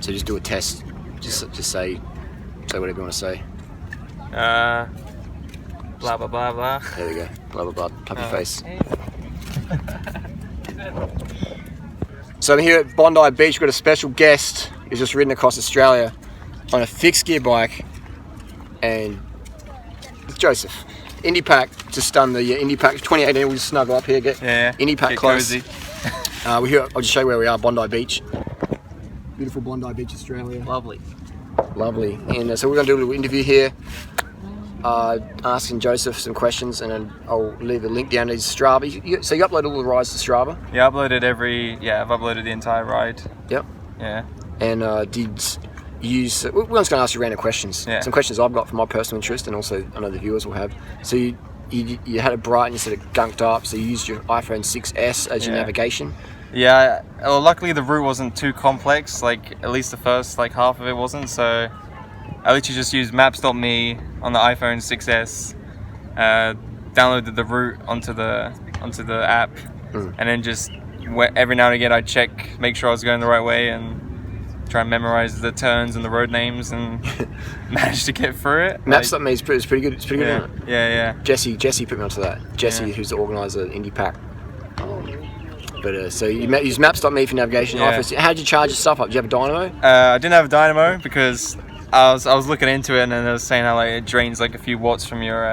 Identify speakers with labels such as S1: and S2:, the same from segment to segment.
S1: So just do a test. Just say whatever you want to say.
S2: Blah blah blah blah.
S1: There we go. Blah blah blah. Tap your face. So I'm here at Bondi Beach. We've got a special guest who's just ridden across Australia on a fixed gear bike, and it's Joseph. Indy Pack, just done the Indy Pack 2018. We'll just snuggle up here, get Indy Pack close.
S2: Cozy.
S1: We're here. I'll just show you where we are. Bondi Beach, beautiful Bondi Beach, Australia.
S2: Lovely.
S1: And so we're going to do a little interview here, asking Joseph some questions, and then I'll leave a link down to his Strava. So you upload all the rides to Strava?
S2: Yeah, I've uploaded the entire ride.
S1: Yep.
S2: Yeah.
S1: And did you use... We're just going to ask you random questions.
S2: Yeah.
S1: Some questions I've got for my personal interest, and also I know the viewers will have. So you had it bright and you said it gunked up, so you used your iPhone 6S as your navigation.
S2: Yeah, well, luckily the route wasn't too complex, like at least the first half of it wasn't, so I literally just used maps.me on the iPhone 6S, downloaded the route onto the app, and then just every now and again I'd check, make sure I was going the right way, and try and memorize the turns and the road names, and manage to get through it.
S1: Maps.me is pretty good. It's pretty good.
S2: Yeah.
S1: Jesse put me onto that. Jesse, who's the organizer of Indy Pack. But so you use maps.me for navigation.
S2: Yeah.
S1: How did you charge your stuff up? Did you have a dynamo?
S2: I didn't have a dynamo because I was looking into it, and then it was saying how it drains a few watts from your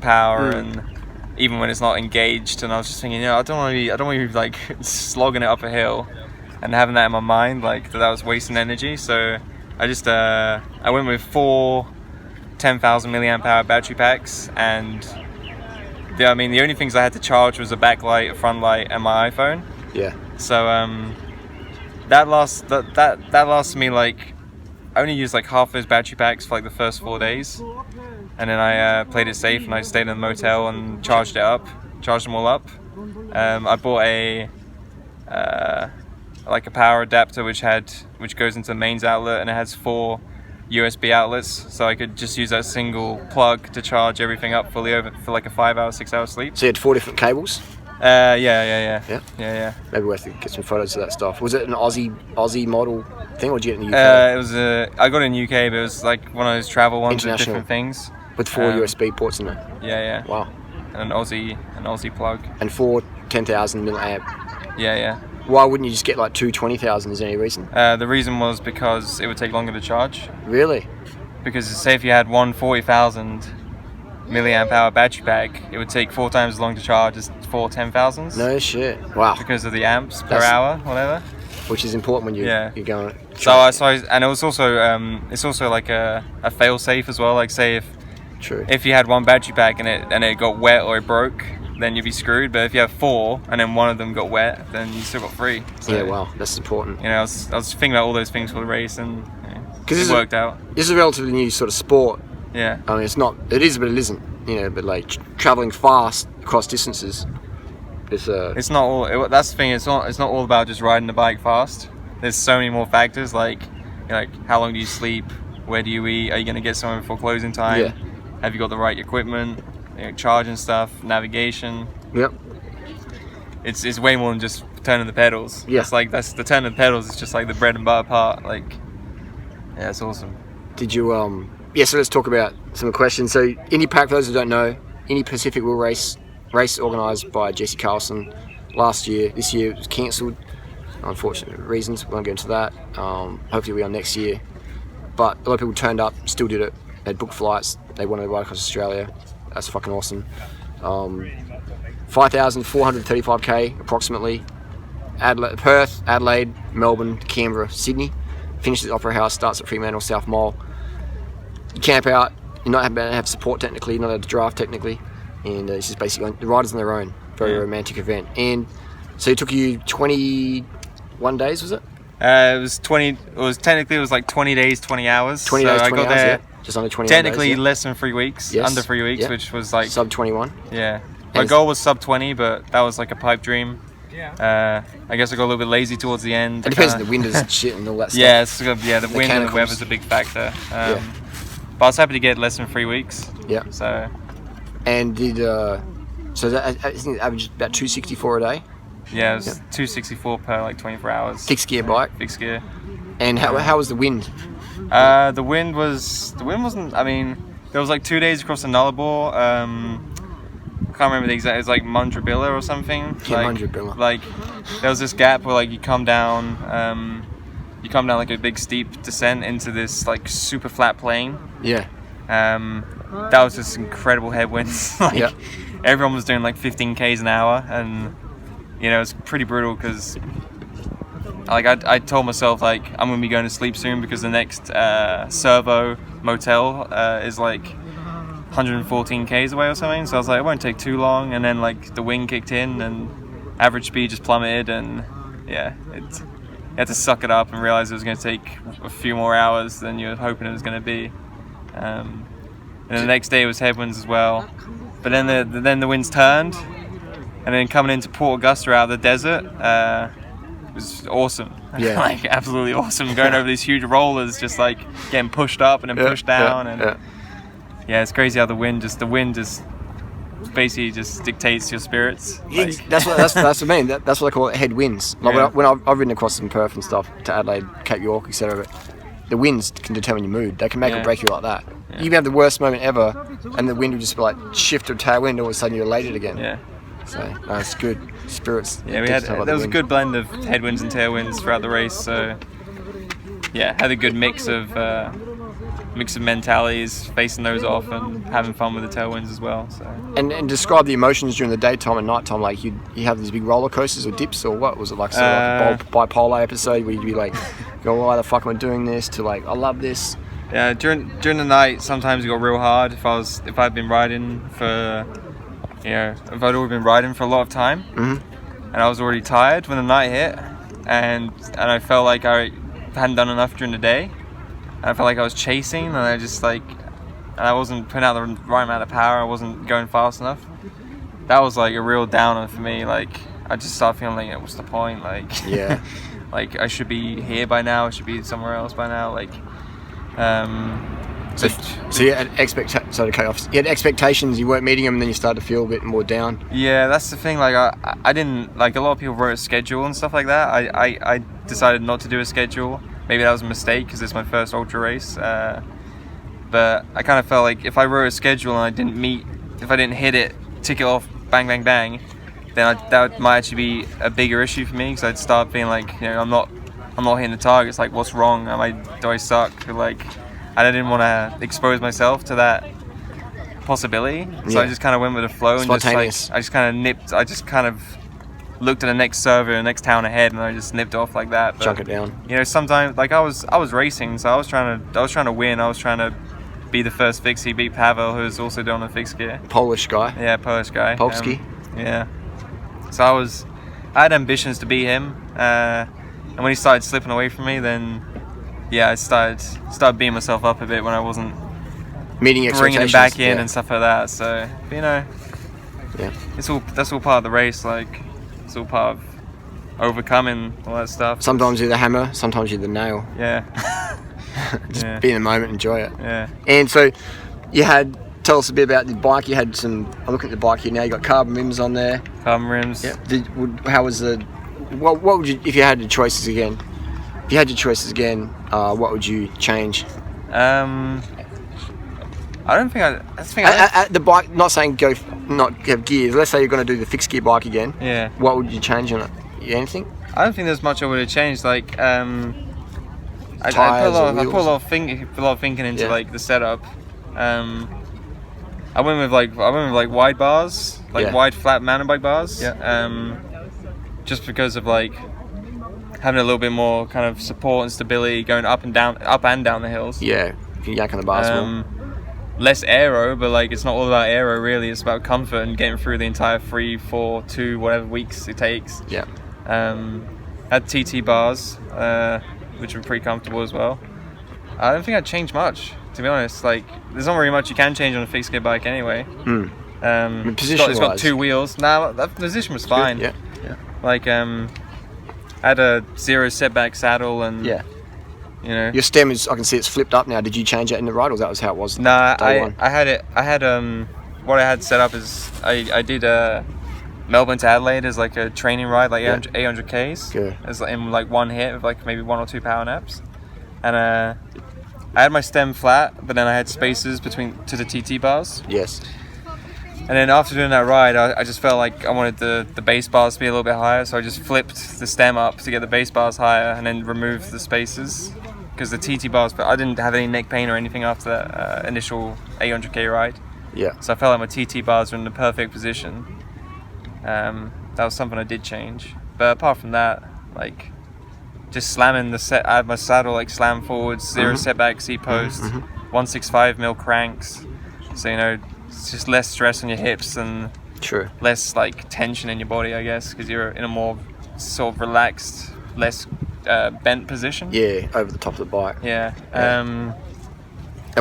S2: power, and even when it's not engaged. And I was just thinking, I don't want to be slogging it up a hill, and having that in my mind that was wasting energy. So I just I went with 4 10,000 milliamp hour battery packs, and the only things I had to charge was a backlight, a front light, and my iPhone.
S1: Yeah.
S2: So that lasts me I only used half those battery packs for the first 4 days, and then I played it safe, and I stayed in a motel and charged them all up. I bought a power adapter which goes into the mains outlet, and it has 4 USB outlets, so I could just use that single plug to charge everything up fully over for a 5-hour, 6-hour sleep.
S1: So you had 4 different cables?
S2: Yeah.
S1: Maybe we have to get some photos of that stuff. Was it an Aussie model thing, or did you get it in the UK?
S2: I got it in the UK, but it was one of those travel ones with different things.
S1: With 4 USB ports in it?
S2: Yeah.
S1: Wow.
S2: And an Aussie plug.
S1: And 4 10,000 milliamp.
S2: Yeah.
S1: Why wouldn't you just get 2 20,000? Is there any reason?
S2: The reason was because it would take longer to charge.
S1: Really?
S2: Because say if you had one 40,000 milliamp hour battery pack, it would take 4 times as long to charge as 4 10,000s.
S1: No shit. Wow.
S2: Because of the amps per hour, whatever.
S1: Which is important when you're going.
S2: And it was also it's also a fail safe as well. Say if you had one battery pack and it got wet or it broke, then you'd be screwed. But if you have 4 and then one of them got wet, then you still got 3. So,
S1: yeah, wow, that's important.
S2: I was thinking about all those things for the race, and it worked out. This
S1: is a relatively new sort of sport.
S2: Yeah.
S1: It's not. It is, but it isn't. But traveling fast across distances.
S2: It's not all. That's the thing. It's not all about just riding the bike fast. There's so many more factors. How long do you sleep? Where do you eat? Are you going to get somewhere before closing time?
S1: Yeah.
S2: Have you got the right equipment? Charging stuff, navigation.
S1: Yep.
S2: It's way more than just turning the pedals.
S1: Yeah.
S2: That's the turning the pedals is just the bread and butter part. Yeah, it's awesome.
S1: Did you so let's talk about some questions. So Indy Pack, for those who don't know, Indy Pacific Wheel race organised by Jesse Carlson last year. This year it was cancelled, unfortunate reasons. We won't go into that. Hopefully we'll be on next year. But a lot of people turned up, still did it. They'd booked flights. They wanted to ride across Australia. That's fucking awesome. 5,435k approximately. Perth, Adelaide, Melbourne, Canberra, Sydney. Finishes at Opera House, starts at Fremantle, South Mole. You camp out, you're not allowed to have support technically, you're not allowed to drive technically. And it's just basically the riders on their own. Very romantic event. And so it took you 21 days, was it?
S2: It was 20. It was 20 days, 20 hours.
S1: 20 days, 20
S2: I got
S1: hours,
S2: there.
S1: yeah. Just under 21
S2: Technically
S1: days,
S2: less than 3 weeks.
S1: Yes.
S2: Under 3 weeks, which was
S1: sub 21.
S2: Yeah. My goal was sub 20, but that was a pipe dream. I guess I got a little bit lazy towards the end.
S1: It depends on the windows and shit and all that stuff.
S2: Yeah, the wind and the weather's a big factor. But I was happy to get less than 3 weeks.
S1: Yeah.
S2: So.
S1: And did I think it averaged about 264 a day.
S2: Yeah, it was 264 per 24 hours.
S1: Fixed gear bike.
S2: Fixed gear.
S1: And how was the wind?
S2: The wind wasn't. I mean, there was like 2 days across the Nullarbor. I can't remember the exact. It's like Mundrabilla or something.
S1: Yeah,
S2: like,
S1: Mundrabilla.
S2: Like there was this gap where like you come down like a big steep descent into this like super flat plain.
S1: Yeah.
S2: That was just incredible headwinds. Like
S1: Yeah.
S2: everyone was doing like 15 k's an hour, and you know it's pretty brutal because like I told myself like I'm gonna be going to sleep soon because the next Servo motel is like 114 k's away or something. So I was like, it won't take too long, and then like the wind kicked in and average speed just plummeted, and yeah, you had to suck it up and realize it was going to take a few more hours than you were hoping it was going to be. And then the next day was headwinds as well, but then the winds turned, and then coming into Port Augusta out of the desert was awesome.
S1: Yeah.
S2: Like absolutely awesome, going over these huge rollers, just like getting pushed up and then pushed down, and yeah, it's crazy how the wind just basically just dictates your spirits. Like,
S1: that's what I mean. That's what I call it, headwinds. Like
S2: Yeah.
S1: when I've ridden across from Perth and stuff to Adelaide, Cape York, etc. But the winds can determine your mood. They can make or
S2: Yeah.
S1: break you like that.
S2: Yeah.
S1: You can have the worst moment ever, and the wind will just be like shift to a tailwind. All of a sudden you're elated again.
S2: yeah.
S1: So no, it's good. Spirits.
S2: Yeah, there was a good blend of headwinds and tailwinds throughout the race. So yeah, had a good mix of mentalities, facing those off and having fun with the tailwinds as well. So
S1: And describe the emotions during the daytime and nighttime. Like you have these big roller coasters or dips, or what was it like? Sort of like a bipolar episode where you'd be like, "Go, why the fuck am I doing this?" To like, "I love this."
S2: yeah, during the night sometimes it got real hard if I'd been riding for, you know, if I'd already been riding for a lot of time, and I was already tired when the night hit, and I felt like I hadn't done enough during the day. I felt like I was chasing, and I wasn't putting out the right amount of power. I wasn't going fast enough. That was like a real downer for me. Like I just started feeling like, what's the point? Like,
S1: Yeah.
S2: like I should be here by now. I should be somewhere else by now. Like,
S1: So you had you had expectations. You weren't meeting them, and then you started to feel a bit more down.
S2: yeah, that's the thing. Like I didn't, like, a lot of people wrote a schedule and stuff like that. I decided not to do a schedule. Maybe that was a mistake because it's my first ultra race. But I kind of felt like if I wrote a schedule and if I didn't hit it, tick it off, bang, bang, bang, then that might actually be a bigger issue for me because I'd start being like, you know, I'm not hitting the targets. Like, what's wrong? Do I suck? Like, I didn't want to expose myself to that possibility. So
S1: Yeah.
S2: I just kind of went with the flow and
S1: Spontaneous.
S2: I just kind of looked at the next server, the next town ahead, and I just nipped off like that. But,
S1: Chunk it down.
S2: you know, sometimes like I was racing, so I was trying to win. I was trying to be the first fixie, beat Pavel, who's also doing a fixed gear.
S1: Polish guy.
S2: Yeah, Polish guy.
S1: Polski.
S2: Yeah. So I had ambitions to beat him, and when he started slipping away from me, then yeah, I started beating myself up a bit when I wasn't
S1: Meeting
S2: bringing
S1: expectations.
S2: him back in
S1: yeah.
S2: and stuff like that. So, you know,
S1: Yeah.
S2: that's all part of the race. Like, it's all part of overcoming all that stuff.
S1: Sometimes you're the hammer, sometimes you're the nail.
S2: Yeah.
S1: Just
S2: Yeah.
S1: be in the moment, enjoy it.
S2: Yeah.
S1: And so tell us a bit about the bike. You had I'm looking at the bike here now, you got carbon rims on there.
S2: Carbon rims.
S1: Yeah. How was what would you, if you had your choices again? If you had your choices again, what would you change?
S2: I don't think
S1: The bike, not saying not have gears. Let's say you're going to do the fixed gear bike again.
S2: Yeah.
S1: What would you change on it? Anything?
S2: I don't think there's much I would have changed. Like, I put a
S1: Tyres or
S2: lot
S1: wheels?
S2: of thinking into
S1: Yeah.
S2: like the setup. I went with like wide bars, like
S1: Yeah.
S2: wide flat mountain bike bars.
S1: Yeah.
S2: Just because of like having a little bit more kind of support and stability going up and down the hills.
S1: Yeah. You can yank on the bars more.
S2: Less aero, but like it's not all about aero really. It's about comfort and getting through the entire 3, 4, 2, whatever weeks it takes.
S1: Yeah.
S2: Had TT bars, which were pretty comfortable as well. I don't think I'd change much, to be honest. Like, there's not really much you can change on a fixed gear bike anyway. It's got 2 wheels. Nah, that position was fine.
S1: Yeah. Yeah.
S2: Like, I had a 0 setback saddle and
S1: Yeah.
S2: you know.
S1: Your stem I can see it's flipped up now. Did you change that in the ride, or that was how it was?
S2: Nah,
S1: day one?
S2: I had what I had set up is I did Melbourne to Adelaide as like a training ride, like 800 Ks,
S1: Okay.
S2: as in like one hit with like maybe 1 or 2 power naps, and I had my stem flat, but then I had spaces between to the TT bars.
S1: Yes.
S2: And then after doing that ride, I just felt like I wanted the base bars to be a little bit higher, so I just flipped the stem up to get the base bars higher, and then removed the spaces because the TT bars. But I didn't have any neck pain or anything after that initial 800k ride.
S1: Yeah.
S2: So I felt like my TT bars were in the perfect position. That was something I did change. But apart from that, like just slamming I had my saddle like slam forwards, 0 setback seat post, 165mm cranks. So it's just less stress on your hips and
S1: True.
S2: less like tension in your body, I guess, because you're in a more sort of relaxed, less bent position.
S1: Yeah, over the top of the bike.
S2: Yeah.
S1: And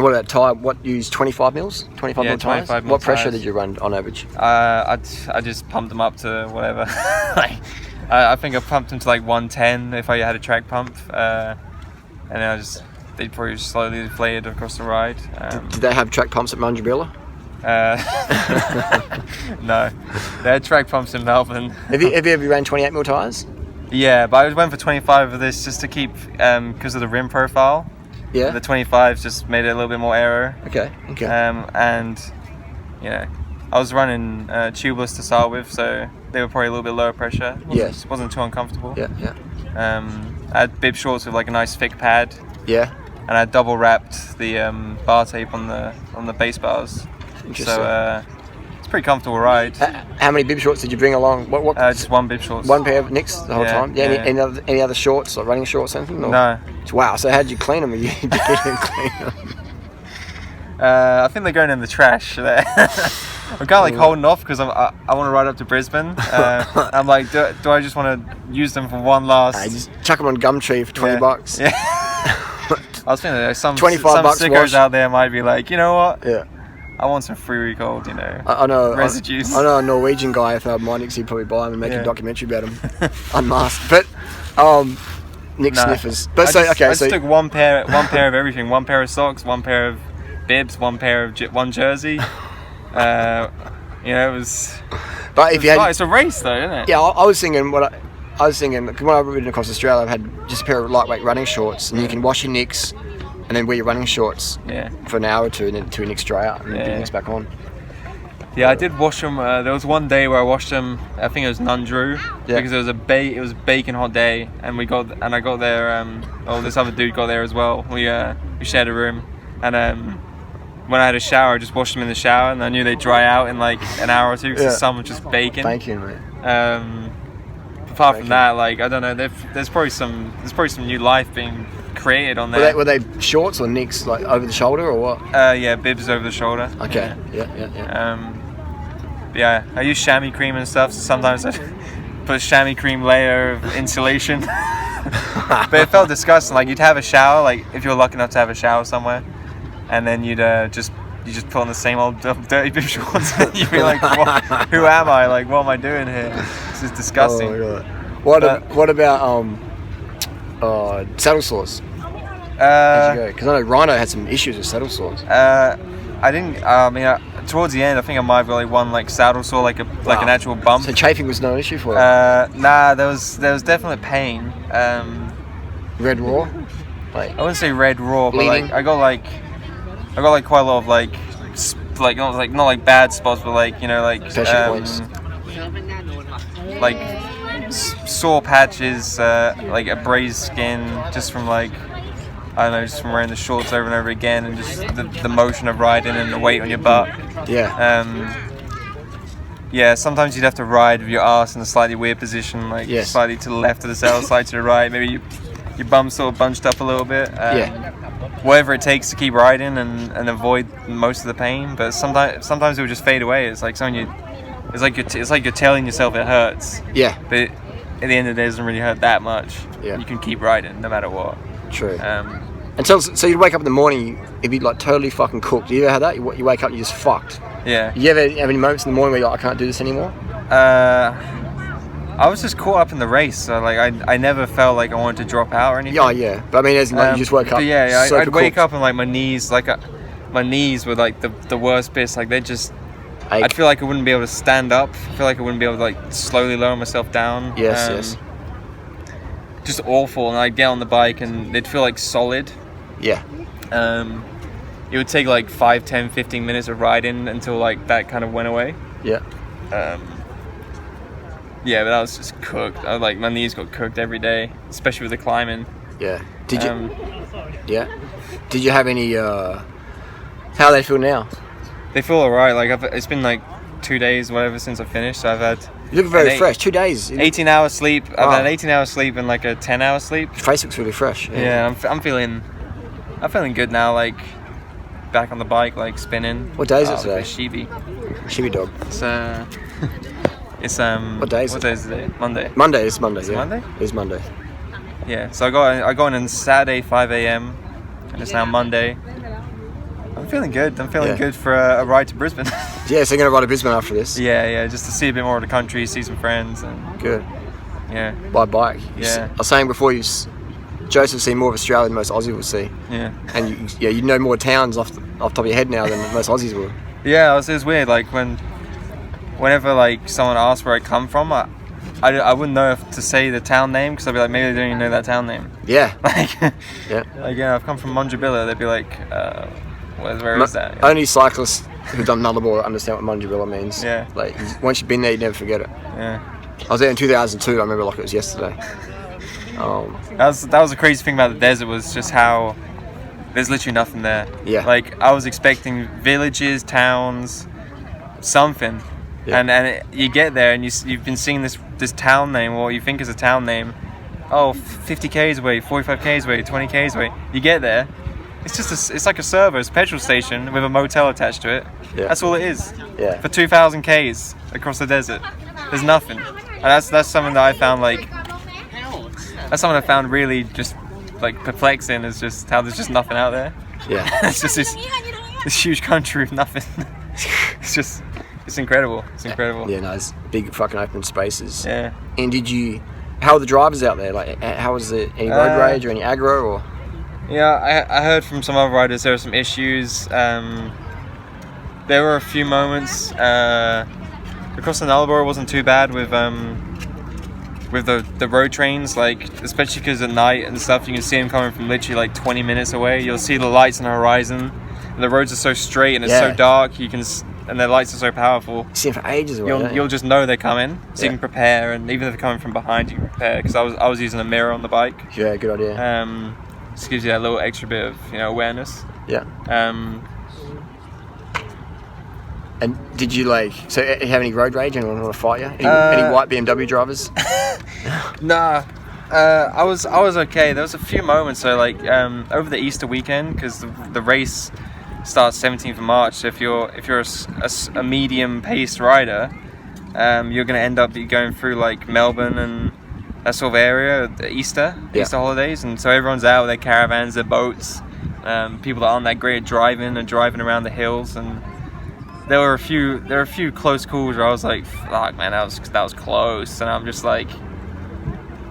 S1: what about tyre? What, use 25 mils? 25 mil tyres?
S2: 25 mil
S1: What pressure
S2: tyres.
S1: did you run on average?
S2: I just pumped them up to whatever. Like, I think I pumped them to like 110 if I had a track pump, and then they probably slowly deflated across the ride.
S1: Did they have track pumps at Munjabilla?
S2: No, they had track pumps in Melbourne.
S1: Have you ever ran 28 mil tyres?
S2: Yeah, but I went for 25 of this just to keep, because of the rim profile.
S1: Yeah.
S2: The 25s just made it a little bit more aero.
S1: Okay.
S2: And I was running tubeless to start with, so they were probably a little bit lower pressure.
S1: Yes.
S2: Wasn't too uncomfortable.
S1: Yeah.
S2: I had bib shorts with like a nice thick pad,
S1: Yeah.
S2: and I double wrapped the bar tape on the base bars.
S1: Interesting.
S2: So it's a pretty comfortable ride.
S1: How many bib shorts did you bring along? What?
S2: Just one bib shorts.
S1: One pair of Nicks the whole
S2: Yeah,
S1: time? Yeah.
S2: yeah.
S1: Any other shorts, like running shorts, or anything? Or?
S2: No.
S1: Wow. So how did you clean them? You didn't clean them.
S2: I think they're going in the trash there. I'm kind of like holding off because I want to ride up to Brisbane. I'm like, do I just want to use them for one last?
S1: Just chuck them on Gumtree for $20.
S2: Yeah. I was thinking some
S1: 25 bucks
S2: sickos
S1: wash.
S2: out there might be like, you know what?
S1: Yeah.
S2: I want some free recold,
S1: I know.
S2: residues.
S1: I know a Norwegian guy. If I had my Nicks, he'd probably buy them and make a
S2: Yeah.
S1: documentary about them, unmasked. But Nick
S2: No.
S1: Sniffers. But
S2: I just
S1: so
S2: took one pair of everything. One pair of socks, one pair of bibs, one jersey. It was.
S1: But if you had,
S2: It's a race though, isn't it?
S1: yeah, I was thinking when I've ridden across Australia, I've had just a pair of lightweight running shorts, and you can wash your Nicks, and then wear your running shorts
S2: Yeah.
S1: for an hour or two, and then 2 Nicks dry out, and then put your
S2: Yeah.
S1: Nicks back on.
S2: Yeah, I did wash them. There was one day where I washed them. I think it was Nundrew,
S1: Yeah.
S2: because it was a baking hot day, and I got there. This other dude got there as well. We shared a room, and when I had a shower, I just washed them in the shower, and I knew they'd dry out in like an hour or two because
S1: Yeah.
S2: the sun was just baking.
S1: Thank you, mate.
S2: Apart from that, like I don't know, there's probably some new life being created on there.
S1: Were they shorts or Nicks, like over the shoulder or what?
S2: Yeah, bibs over the shoulder.
S1: Okay. Yeah.
S2: But yeah, I use chamois cream and stuff. So sometimes I put a chamois cream layer of insulation. But it felt disgusting. Like you'd have a shower, like if you were lucky enough to have a shower somewhere, and then you'd just put on the same old dirty bib shorts. And you'd be like, who am I? Like, what am I doing here? This is disgusting.
S1: Oh my God. What about saddle sores? Because I know Rhino had some issues with saddle sores.
S2: I didn't. Towards the end, I think I might have like one like saddle sore, like an actual bump.
S1: So chafing was no issue for you?
S2: Nah, there was definite pain.
S1: Red raw?
S2: I wouldn't say red raw, but
S1: Bleeding?
S2: like I got quite a lot of not like bad spots, but like
S1: Pressure points.
S2: like sore patches, like abrased skin, just from like just from wearing the shorts over and over again, and just the motion of riding and the weight on your butt.
S1: Yeah.
S2: Yeah, sometimes you'd have to ride with your arse in a slightly weird position, like
S1: Yes.
S2: slightly to the left of the saddle, slightly to the right. Maybe your bum sort of bunched up a little bit. Whatever it takes to keep riding and avoid most of the pain. But sometimes it would just fade away. It's like it's like you're telling yourself it hurts.
S1: Yeah.
S2: But at the end of the day, it doesn't really hurt that much.
S1: Yeah.
S2: You can keep riding no matter what.
S1: True. And so you'd wake up in the morning, you'd be like totally fucking cooked. You ever had that? You wake up and you're just fucked.
S2: Yeah.
S1: You ever have any moments in the morning where you're like, I can't do this anymore?
S2: I was just caught up in the race, so like I never felt like I wanted to drop out or anything.
S1: Yeah. But I mean, as in, like, you just woke up.
S2: But yeah,
S1: super
S2: I'd wake
S1: cooked.
S2: up and like my knees were like the worst bits. Like they just
S1: ache.
S2: I'd feel like I wouldn't be able to stand up. I feel like I wouldn't be able to like slowly lower myself down.
S1: Yes.
S2: Just awful. And I'd get on the bike and they'd feel like solid.
S1: Yeah.
S2: It would take like 5, 10, 15 minutes of riding until like that kind of went away.
S1: Yeah.
S2: Yeah, but I was just cooked. My knees got cooked every day, especially with the climbing.
S1: Yeah. Did you? Yeah. Did you have any? How do they feel now?
S2: They feel alright. Like it's been like 2 days, whatever, since I finished. So I've had.
S1: You look very fresh. 2 days.
S2: 18-hour sleep. I've had 18-hour sleep and like a 10-hour sleep.
S1: Your face looks really fresh.
S2: Yeah, I'm feeling good now. Like back on the bike, like spinning.
S1: What day is it today?
S2: Shibi
S1: dog.
S2: It's
S1: What day is it?
S2: What day is it? Monday.
S1: Monday. It's Monday.
S2: Is it Monday?
S1: It's Monday.
S2: Yeah. So I got in on Saturday 5 a.m. and it's now Monday. I'm feeling good. I'm feeling good for a ride to Brisbane.
S1: Yeah, so you're going to ride to Brisbane after this?
S2: Yeah, just to see a bit more of the country, see some friends. And
S1: good.
S2: Yeah.
S1: By bike.
S2: Yeah.
S1: I was saying before, Joseph's seen more of Australia than most Aussies will see.
S2: Yeah.
S1: And you know more towns off the top of your head now than most Aussies will.
S2: Yeah, it was weird. Like whenever like someone asked where I come from, I wouldn't know if to say the town name because I'd be like, maybe they don't even know that town name.
S1: Yeah.
S2: Yeah. Like, I've come from Munjabilla. They'd be like, where is that? Yeah.
S1: Only cyclists who've done Nullarbor understand what Munjabilla means.
S2: Yeah.
S1: Like, once you've been there, you never forget it.
S2: Yeah.
S1: I was there in 2002. I remember like it was yesterday.
S2: That was the crazy thing about the desert was just how there's literally nothing there.
S1: Yeah.
S2: Like, I was expecting villages, towns, something.
S1: Yeah.
S2: And you get there and you've been seeing this town name, or what you think is a town name. Oh, 50 k's away, 45 k's away, 20 k's away. You get there, it's like a server, it's a petrol station with a motel attached to it.
S1: Yeah.
S2: That's all it is.
S1: Yeah.
S2: For 2,000 k's across the desert, there's nothing. And that's something that I found really just like perplexing. Is just how there's just nothing out there.
S1: Yeah.
S2: It's just this huge country with nothing. It's incredible. It's incredible.
S1: Yeah, no, it's big fucking open spaces.
S2: Yeah.
S1: And how are the drivers out there? Like, how was it? Any road rage or any aggro or?
S2: Yeah, I heard from some other riders there were some issues. There were a few moments. Across the Nullarbor it wasn't too bad with the road trains, like especially because at night and stuff you can see them coming from literally like 20 minutes away. You'll see the lights on the horizon. And the roads are so straight and it's so dark. And their lights are so powerful.
S1: You see them for ages away.
S2: You'll just know they're coming, so you can prepare. And even if they're coming from behind, you can prepare. Because I was using a mirror on the bike.
S1: Yeah, good idea.
S2: Just gives you that little extra bit of awareness.
S1: Yeah. And did you you have any road rage? Anyone want to fight you? Any white BMW drivers?
S2: Nah. I was okay. There was a few moments. So over the Easter weekend, because the race starts 17th of March. So if you're a medium paced rider, you're going to end up going through like Melbourne and that sort of area. The Easter holidays, and so everyone's out with their caravans, their boats. People that aren't that great at driving are driving around the hills, and there were a few close calls where I was like, fuck man, that was close, and I'm just like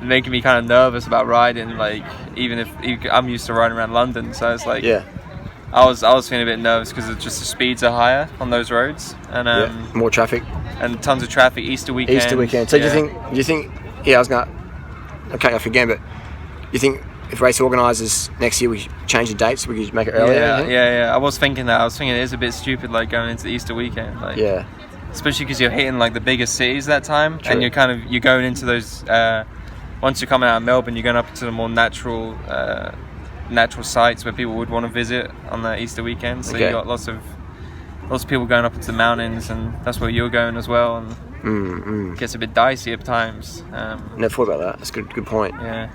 S2: making me kind of nervous about riding. Like even if I'm used to riding around London, so it's like I was feeling a bit nervous because just the speeds are higher on those roads, and
S1: more traffic
S2: and tons of traffic. Easter weekend.
S1: So do you think? Yeah, I was gonna cut you off again, but you think if race organisers next year we should change the dates, we could make it earlier?
S2: Yeah. I was thinking that. I was thinking it is a bit stupid, like going into the Easter weekend. Like,
S1: yeah.
S2: Especially because you're hitting like the biggest cities that time,
S1: True.
S2: and you're going into those. Once you're coming out of Melbourne, you're going up to the more natural sites where people would want to visit on the Easter weekend. So you got lots of people going up into the mountains, and that's where you're going as well. And it gets a bit dicey at times.
S1: Never thought about that. That's a good point.
S2: Yeah,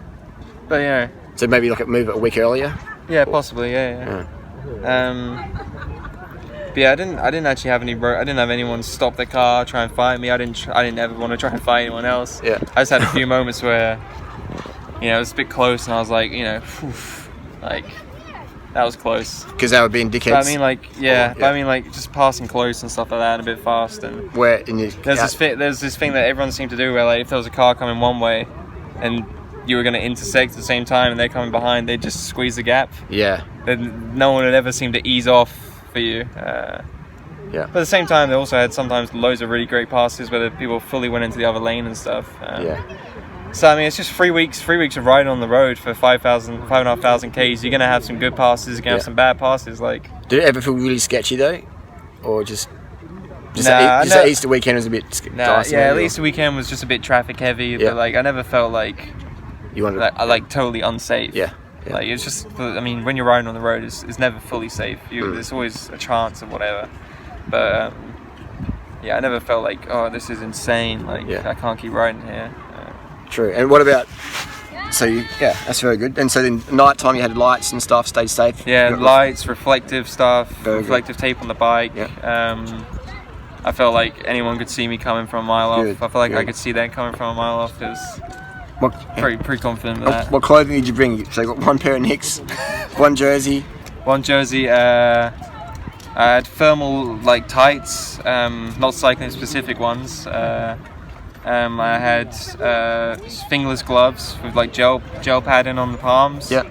S2: but
S1: so maybe move it a week earlier.
S2: Yeah, possibly. Yeah. But yeah, I didn't actually have I didn't have anyone stop the car, try and fight me. I didn't ever want to try and fight anyone else.
S1: Yeah.
S2: I just had a few moments where, it was a bit close, and I was like, like that was close.
S1: Because they were being dickheads.
S2: But I mean, but I mean, just passing close and stuff like that, and a bit fast. And there's this thing that everyone seemed to do where, like, if there was a car coming one way, and you were going to intersect at the same time, and they're coming behind, they'd just squeeze the gap.
S1: Yeah.
S2: Then no one would ever seem to ease off for you.
S1: Yeah.
S2: But at the same time, they also had sometimes loads of really great passes where the people fully went into the other lane and stuff. So I mean, it's just 3 weeks. 3 weeks of riding on the road for 5,500 k's. You're gonna have some good passes. You're gonna have some bad passes. Like,
S1: did it ever feel really sketchy though, or just
S2: nah,
S1: that Easter weekend was a bit dicey?
S2: Yeah, Easter weekend was just a bit traffic heavy. But like, I never felt like
S1: you wanted
S2: like totally unsafe.
S1: Yeah.
S2: Like, it's just, I mean, when you're riding on the road, it's never fully safe. There's always a chance of whatever. But yeah, I never felt like, oh, this is insane. Like, I can't keep riding here.
S1: True. And what about? So that's very good. And so then night time you had lights and stuff. Stayed safe.
S2: Yeah, lights, reflective stuff, reflective
S1: good.
S2: tape on the bike. I felt like anyone could see me coming from a mile off. I felt like I could see them coming from a mile off. It was pretty confident with that.
S1: What clothing did you bring? So you got one pair of Nicks, one jersey.
S2: One jersey. I had thermal like tights, not cycling specific ones. I had fingerless gloves with like gel padding on the palms.
S1: Yeah.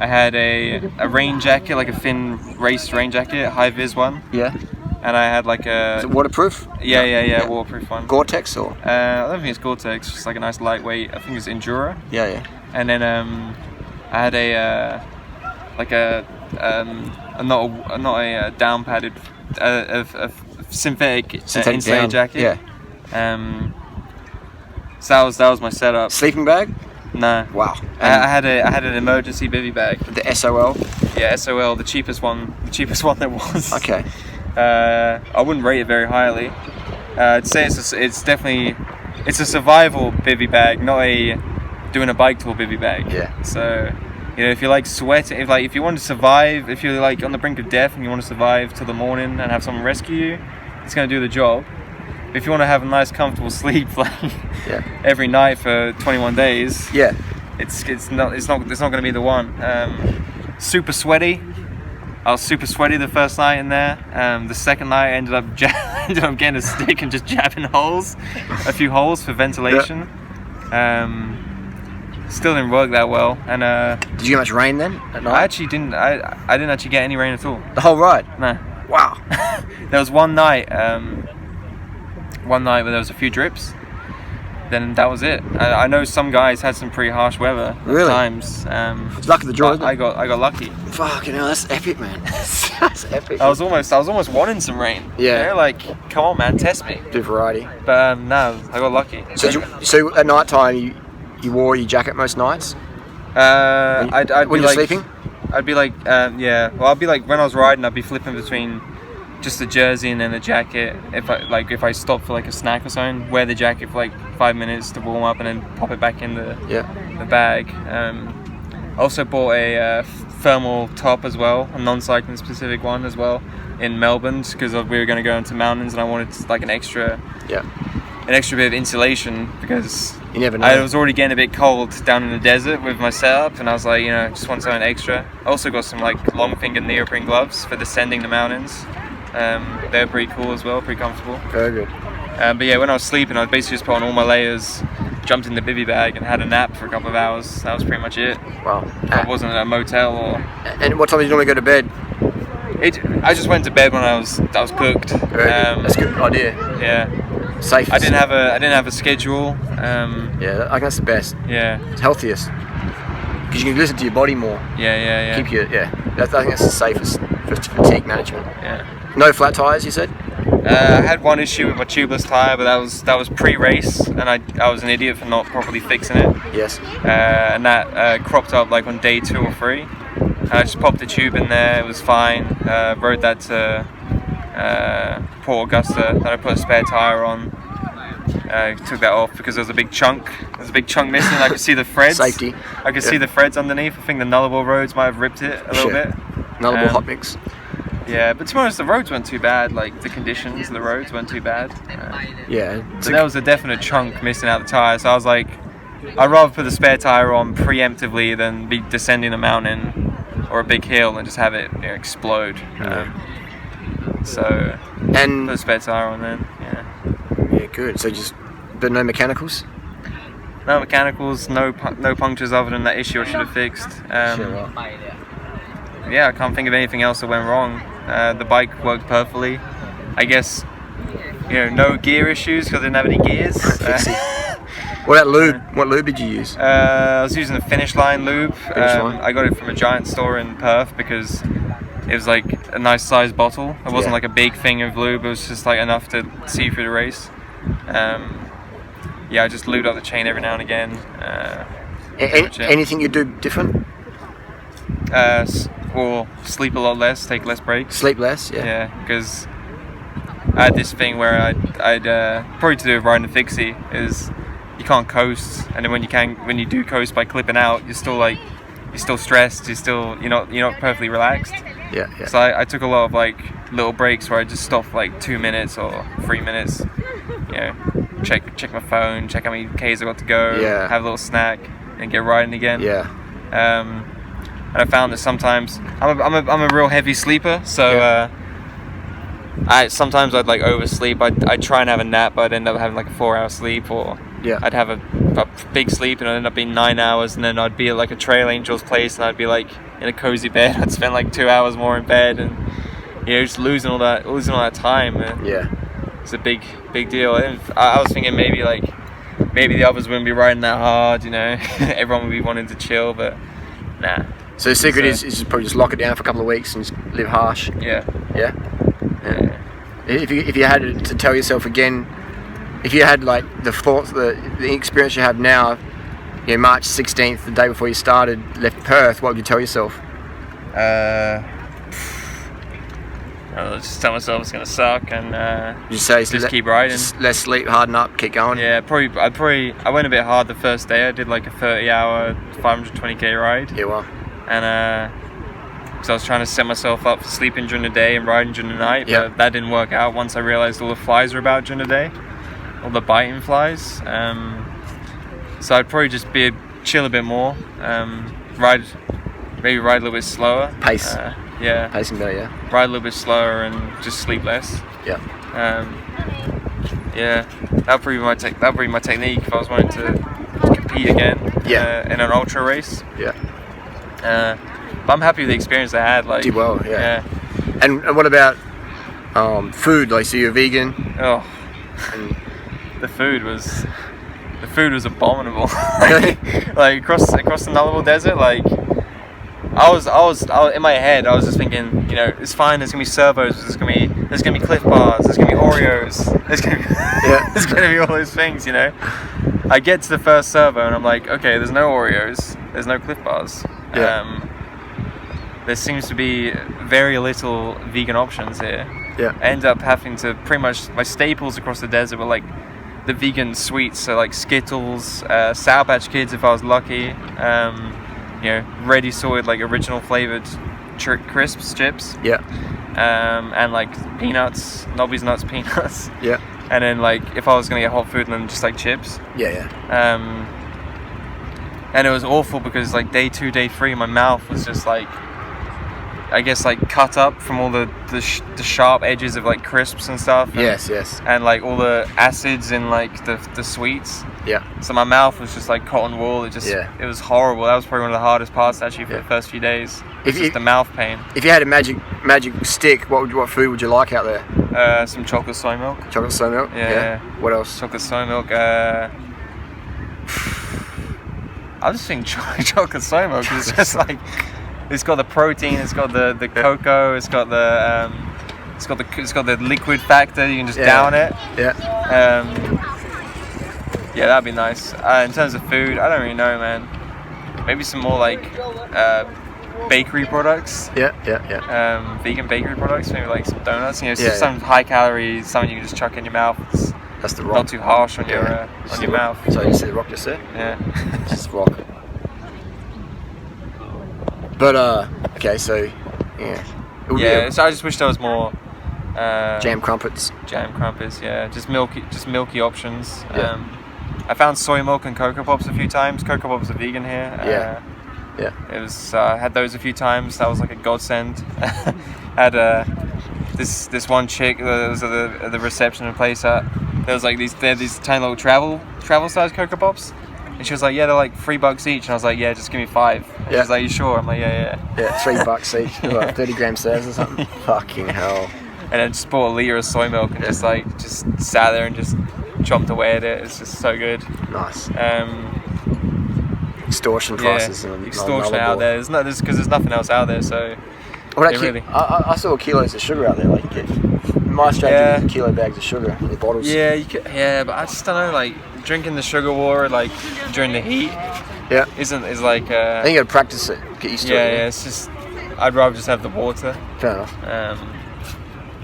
S2: I had a rain jacket, like a thin race rain jacket, high vis one.
S1: Yeah.
S2: And I had like a.
S1: Is it waterproof?
S2: Yeah, waterproof one.
S1: Gore-Tex or?
S2: I don't think it's Gore-Tex. Just like a nice lightweight. I think it's Endura.
S1: Yeah.
S2: And then I had a not a down padded a synthetic insulated jacket.
S1: Yeah.
S2: So that was my setup.
S1: Sleeping bag?
S2: No.
S1: Wow.
S2: I had an emergency bivvy bag.
S1: The SOL?
S2: Yeah, SOL, the cheapest one there was.
S1: Okay.
S2: I wouldn't rate it very highly. I'd say it's definitely a survival bivvy bag, not a doing a bike tour bivvy bag.
S1: Yeah.
S2: So, you know, if you like sweating, if you want to survive, if you're like on the brink of death and you want to survive till the morning and have someone rescue you, it's going to do the job. If you want to have a nice comfortable sleep like every night for 21 days, it's not going to be the one. Super sweaty. I was super sweaty the first night in there. The second night I ended up getting a stick and just jabbing a few holes for ventilation. Still didn't work that well. And
S1: did you get much rain then at night?
S2: I actually didn't. I didn't actually get any rain at all.
S1: The whole ride?
S2: No.
S1: Wow.
S2: There was one night where there was a few drips. Then that was it. I know some guys had some pretty harsh weather at times.
S1: It's luck of the draw, isn't it?
S2: I got lucky.
S1: Fucking hell, that's epic, man. That's epic.
S2: I was almost wanting some rain.
S1: Yeah.
S2: You know, like, come on, man, test me.
S1: Do variety.
S2: But no, I got lucky.
S1: So at night time you wore your jacket most nights? When you're sleeping?
S2: I'd be like, Well, I'd be like, when I was riding, I'd be flipping between just the jersey and then the jacket. If I stopped for like a snack or something, wear the jacket for like 5 minutes to warm up and then pop it back in the bag. I also bought a thermal top as well, a non-cycling specific one as well in Melbourne because we were going to go into mountains and I wanted like an extra bit of insulation because
S1: you never know.
S2: I was already getting a bit cold down in the desert with my setup and I was like, you know, just want something extra. I also got some like long fingered neoprene gloves for descending the mountains. They're pretty cool as well, pretty comfortable.
S1: Very good.
S2: But yeah, when I was sleeping, I basically just put on all my layers, jumped in the bivvy bag, and had a nap for a couple of hours. That was pretty much it.
S1: Wow.
S2: I wasn't at a motel or.
S1: And what time did you normally go to bed?
S2: I just went to bed when I was cooked.
S1: That's a good idea.
S2: Yeah.
S1: Safe.
S2: I didn't have a schedule.
S1: Yeah, I think that's the best.
S2: Yeah.
S1: It's healthiest because you can listen to your body more.
S2: Yeah.
S1: Keep your I think that's the safest for fatigue management.
S2: Yeah.
S1: No flat tires, you said?
S2: I had one issue with my tubeless tire, but that was pre-race, and I was an idiot for not properly fixing it.
S1: Yes.
S2: And that cropped up like on day 2 or 3. I just popped the tube in there. It was fine. Rode that to Port Augusta. Then I put a spare tire on. Took that off because there was a big chunk. There was a big chunk missing. I could see the threads.
S1: Safety.
S2: I could see the threads underneath. I think the Nullarbor roads might have ripped it a little bit.
S1: Nullarbor hot mix.
S2: Yeah, but to be honest, the roads weren't too bad. Like the conditions of the roads weren't too bad.
S1: But
S2: there was a definite chunk missing out the tire. So I was like, I'd rather put the spare tire on preemptively than be descending a mountain or a big hill and just have it explode. So
S1: and
S2: put a spare tire on then.
S1: Yeah, good. So but no mechanicals?
S2: No mechanicals, no punctures other than that issue I should have fixed. Yeah, I can't think of anything else that went wrong. The bike worked perfectly. I guess, no gear issues because I didn't have any gears.
S1: What about lube? What lube did you use?
S2: I was using the Finish Line lube.
S1: Line.
S2: I got it from a giant store in Perth because it was like a nice sized bottle. It wasn't like a big thing of lube. It was just like enough to see through the race. I just lubed up the chain every now and again.
S1: Anything you do different?
S2: Or sleep a lot less, take less breaks.
S1: Sleep less, yeah.
S2: Yeah, because I had this thing where I'd probably to do with riding a fixie is you can't coast, and then when you do coast by clipping out, you're still stressed, you're not perfectly relaxed.
S1: Yeah.
S2: So I took a lot of like little breaks where I just stop for like 2 minutes or 3 minutes, check my phone, check how many Ks I got to go, have a little snack, and get riding again.
S1: Yeah.
S2: And I found that sometimes I'm a real heavy sleeper, so sometimes I'd like oversleep. I'd try and have a nap, but I'd end up having like a 4-hour sleep, or I'd have a big sleep and it'd end up being 9 hours, and then I'd be at like a trail angel's place and I'd be like in a cozy bed. I'd spend like 2 hours more in bed, and just losing all that time. It's a big deal. I was thinking maybe the others wouldn't be riding that hard, everyone would be wanting to chill, but nah.
S1: So the secret is just probably just lock it down for a couple of weeks and just live harsh.
S2: Yeah.
S1: If you had to tell yourself again, if you had like the thoughts, the experience you have now, March 16th, the day before you left Perth, what would you tell yourself?
S2: I'll just tell myself it's gonna suck, and just keep riding.
S1: Just less sleep, harden up, keep going.
S2: Yeah, I went a bit hard the first day. I did like a 30-hour, 520k ride.
S1: Yeah, well.
S2: And because I was trying to set myself up for sleeping during the day and riding during the night, but that didn't work out once I realized all the flies were about during the day, all the biting flies. So I'd probably just chill a bit more, ride a little bit slower.
S1: Pace.
S2: Pacing
S1: better,
S2: Ride a little bit slower and just sleep less.
S1: Yeah.
S2: That'd probably be my technique if I was wanting to compete again. In an ultra race.
S1: Yeah.
S2: But I'm happy with the experience I had.
S1: Did well, yeah. And what about food? Like, so you're vegan?
S2: Oh, and the food was abominable. like across the Nullarbor Desert, like I was in my head. I was just thinking, it's fine. There's gonna be servos. There's gonna be Cliff Bars. There's gonna be Oreos. There's gonna be all those things. I get to the first servo and I'm like, okay, there's no Oreos. There's no Cliff Bars. There seems to be very little vegan options here. I end up having to pretty much, my staples across the desert were like the vegan sweets, so like Skittles, Sour Patch Kids if I was lucky, ready sorted like original flavored crisps, chips, and like peanuts, Nobby's Nuts peanuts, and then like if I was gonna get hot food, then just like chips, and it was awful because like day 2, day 3, my mouth was just like, I guess like cut up from all the sharp edges of like crisps and stuff. And, and like all the acids in like the sweets. So my mouth was just like cotton wool. It was horrible. That was probably one of the hardest parts actually for the first few days. It's just the mouth pain.
S1: If you had a magic stick, what food would you like out there?
S2: Some chocolate soy milk.
S1: Chocolate soy milk. Yeah. What else?
S2: Chocolate soy milk. I just think chocolate soy milk is just like, it's got the protein, it's got the cocoa, it's got the liquid factor. You can just down it. That'd be nice. In terms of food, I don't really know, man. Maybe some more like bakery products. Vegan bakery products. Maybe like some donuts. Some high calorie, something you can just chuck in your mouth.
S1: That's the rock.
S2: Not too harsh on your mouth.
S1: So you see the rock just there?
S2: Yeah.
S1: Just rock. But okay, so
S2: So I just wish there was more
S1: jam crumpets.
S2: Just milky options. I found soy milk and Cocoa Pops a few times. Cocoa Pops are vegan here. It was had those a few times. That was like a godsend. Had this one chick that was at the reception of the place. There was like these tiny little travel size Cocoa Pops. And she was like, yeah, they're like $3 each. And I was like, yeah, just give me 5. And
S1: Yeah.
S2: she's like, you sure? I'm like, yeah.
S1: Yeah, $3 each. Like 30 gram serves or something. Fucking hell.
S2: And then just bought a litre of soy milk and just sat there and just chomped away at it. It's just so good.
S1: Nice. Extortion prices.
S2: Yeah,
S1: and
S2: extortion out there. Because there's nothing else out there, so...
S1: Well,
S2: really...
S1: I saw kilos of sugar out there. Like, you get, in my Australia, you get kilo bags of sugar in the bottles.
S2: Yeah, but I just don't know, like, drinking the sugar water, like, during the heat is like...
S1: I think you gotta practice it, get used to it.
S2: Yeah, it's just... I'd rather just have the water.
S1: Fair enough.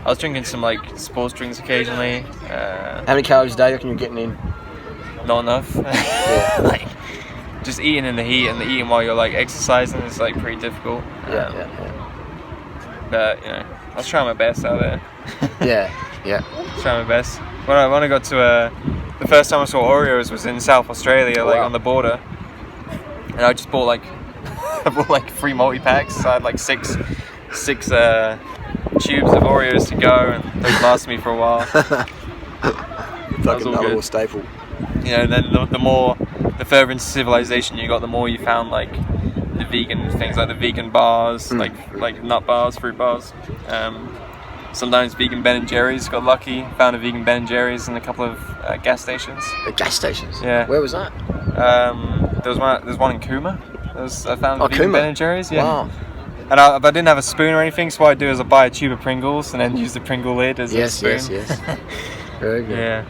S2: I was drinking some, like, sports drinks occasionally.
S1: How many calories a day do you reckon you're getting in?
S2: Not enough.
S1: Yeah.
S2: Like, just eating in the heat and eating while you're, like, exercising is, like, pretty difficult.
S1: Yeah.
S2: But, you know, I was trying my best out there.
S1: Yeah.
S2: Trying my best. When I got to the first time I saw Oreos was in South Australia, like on the border, and I just bought like 3 multi-packs. So I had like six tubes of Oreos to go, and those lasted me for a while.
S1: Fucking another little staple.
S2: You know, then the further into civilization you got, the more you found like the vegan things, like the vegan bars, like nut bars, fruit bars. Sometimes vegan Ben & Jerry's. Got lucky, found a vegan Ben & Jerry's in a couple of gas stations.
S1: Gas stations?
S2: Yeah.
S1: Where was that?
S2: There's one in Cooma. I found vegan
S1: Cooma.
S2: Ben & Jerry's. Yeah.
S1: Wow.
S2: And I didn't have a spoon or anything, so what I do is I buy a tube of Pringles and then use the Pringle lid as a spoon.
S1: Yes. Very good.
S2: Yeah.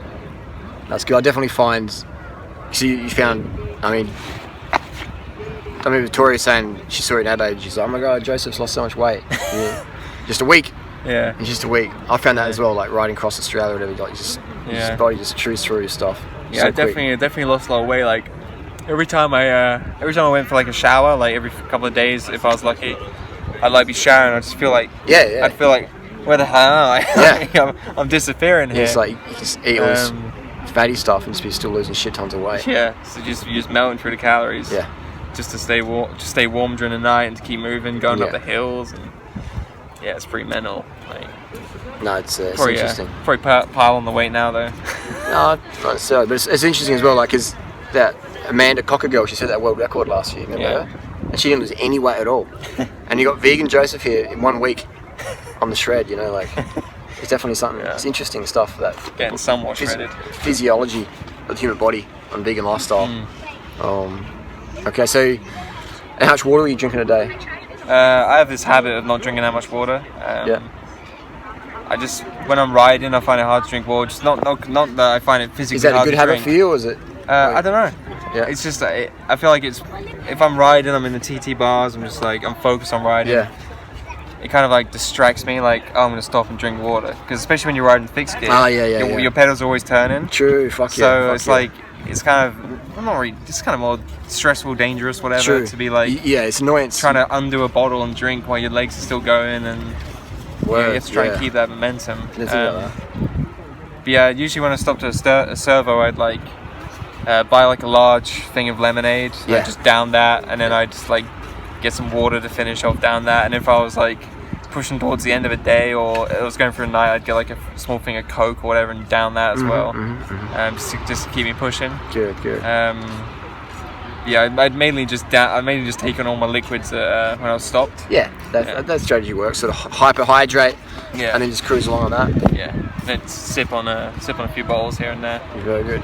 S1: That's good. I definitely find. So you found. I mean, Victoria's saying she saw it in Adelaide. She's like, oh my god, Joseph's lost so much weight. Yeah. Just a week.
S2: Yeah.
S1: In just a week. I found that as well. Like riding across Australia, or whatever. Like your body just chews through stuff.
S2: Yeah,
S1: so
S2: I definitely lost a lot of weight. Like every time I went for like a shower, like every couple of days, if I was lucky, I'd like be showering. I just feel like I'd feel like, where the hell am I? I'm disappearing here.
S1: It's like you just eat all this fatty stuff and just be still losing shit tons of weight.
S2: Yeah, so you're just melting through the calories.
S1: Yeah.
S2: Just to stay warm during the night and to keep moving, going up the hills, and it's pretty mental. Like,
S1: no, it's
S2: probably,
S1: interesting.
S2: Probably pile on the weight now though.
S1: No, not necessarily, but it's interesting as well. Like, cause that Amanda Cocker girl, she set that world record last year. Remember her? And she didn't lose any weight at all. And you got vegan Joseph here in 1 week on the shred. You know, like it's definitely something. Yeah. It's interesting stuff that
S2: getting somewhat shredded.
S1: Physiology of the human body on vegan lifestyle. Okay, so how much water are you drinking a day?
S2: I have this habit of not drinking that much water. I just, when I'm riding, I find it hard to drink water. Just not that I find it physically hard to drink.
S1: Is that a good habit for you, or is it?
S2: I don't know. Yeah. It's just, I feel like if I'm riding, I'm in the TT bars, I'm focused on riding. Yeah. It kind of like distracts me, like, oh, I'm going to stop and drink water. Because especially when you're riding fixed gear, your pedals are always turning.
S1: True,
S2: like, it's kind of, not really, it's kind of more stressful, dangerous, whatever, to be like,
S1: it's annoying.
S2: Trying to undo a bottle and drink while your legs are still going, and you have to try and keep that momentum. But yeah, usually when I stop to a servo, I'd like buy like a large thing of lemonade, and just down that, and then I'd just like get some water to finish off down that, and if I was like pushing towards the end of a day or it was going for a night, I'd get like a small thing of Coke or whatever and down that as well, just to keep me pushing.
S1: Good.
S2: I'd mainly just taken all my liquids when I was stopped.
S1: That strategy works. Sort of hyperhydrate, and then just cruise along on that.
S2: Then sip on a few bottles here and there.
S1: Very good.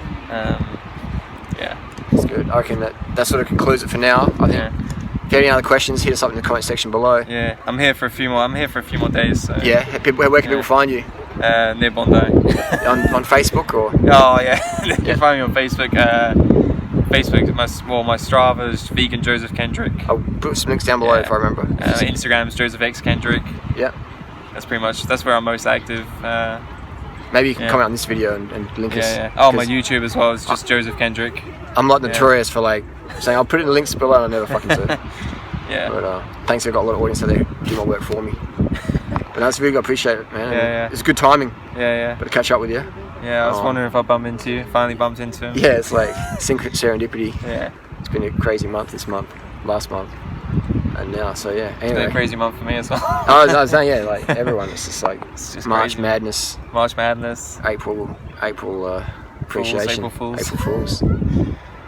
S2: That's
S1: good. I reckon that sort of concludes it for now. I think. If you have any other questions, hit us up in the comment section below.
S2: Yeah, I'm here for a few more days. So.
S1: Yeah, where can people find you?
S2: Near Bondi.
S1: on Facebook or?
S2: Oh yeah, you can find me on Facebook. My Strava is Vegan Joseph Kendrick.
S1: I'll put some links down below if I remember.
S2: Instagram is Joseph X Kendrick.
S1: Yeah.
S2: That's where I'm most active.
S1: Maybe you can comment on this video and link us.
S2: Oh, my YouTube as well is just Joseph Kendrick.
S1: I'm like notorious for like saying I'll put it in the links below and I never fucking do. But thanks, I've got a lot of audience out there do my work for me. But that's really good, I appreciate it, man. It's good timing. But to catch up with you.
S2: Yeah, I was wondering if I finally bumped into him.
S1: Yeah, it's like serendipity.
S2: Yeah.
S1: It's been a crazy month last month. And now, so yeah. Anyway.
S2: It's been a crazy month for me as well.
S1: I was saying, like everyone, it's just like March Madness.
S2: April
S1: appreciation.
S2: April Fools.
S1: April Fools.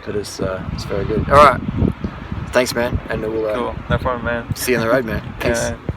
S1: but it's very good. All right, thanks, man, and we'll
S2: Cool, no problem, man.
S1: see you on the road, man. Peace.
S2: Yeah, man.